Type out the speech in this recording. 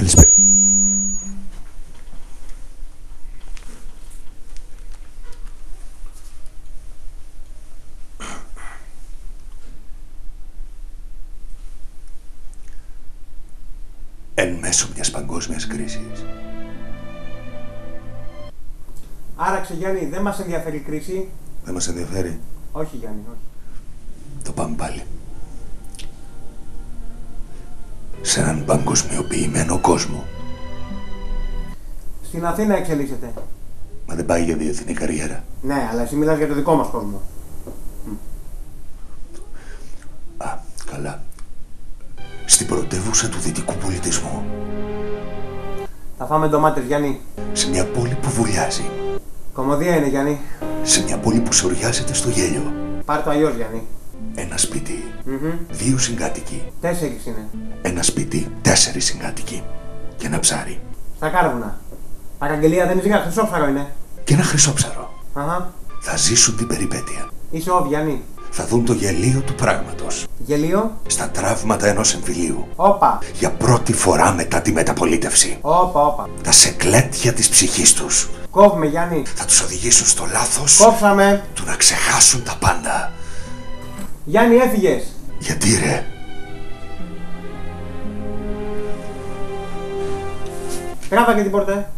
Καλησπέρα. Εν μέσω μιας παγκόσμιας κρίσης. Άραξε Γιάννη, δεν μας ενδιαφέρει η κρίση. Δεν μας ενδιαφέρει. Όχι Γιάννη, όχι. Το πάμε πάλι. Σε έναν παγκοσμιοποιημένο κόσμο. Στην Αθήνα εξελίσσεται. Μα δεν πάει για διεθνή καριέρα. Ναι, αλλά εσύ μιλάς για το δικό μας κόσμο. Α, καλά. Στην πρωτεύουσα του δυτικού πολιτισμού. Θα φάμε ντομάτες Γιάννη. Σε μια πόλη που βουλιάζει. Κομμωδία είναι Γιάννη. Σε μια πόλη που σοριάζεται στο γέλιο. Πάρ' το αλλιώς Γιάννη. Ένα σπίτι. 2 συγκάτοικοι. 4 είναι. Ένα σπίτι, 4 συγκάτοικοι. Και ένα ψάρι. Στα Κάρβουνα. Παραγγελία δεν είναι χρυσόψαρο είναι. Και ένα χρυσόψαρο. Αχα. Θα ζήσουν την περιπέτεια. Είσαι ο Γιάννη. Θα δουν το γελίο του πράγματος. Γελίο. Στα τραύματα ενός εμφυλίου. Όπα. Για πρώτη φορά μετά τη μεταπολίτευση. Όπα. Τα σεκλέτια της ψυχής τους. Κόβουμε Γιάννη. Θα τους οδηγήσουν στο λάθος. Κόψαμε. Του να ξεχάσουν τα πάντα. Γιάννη έφυγες. Γιατί ρε? Τράβα και την πόρτα.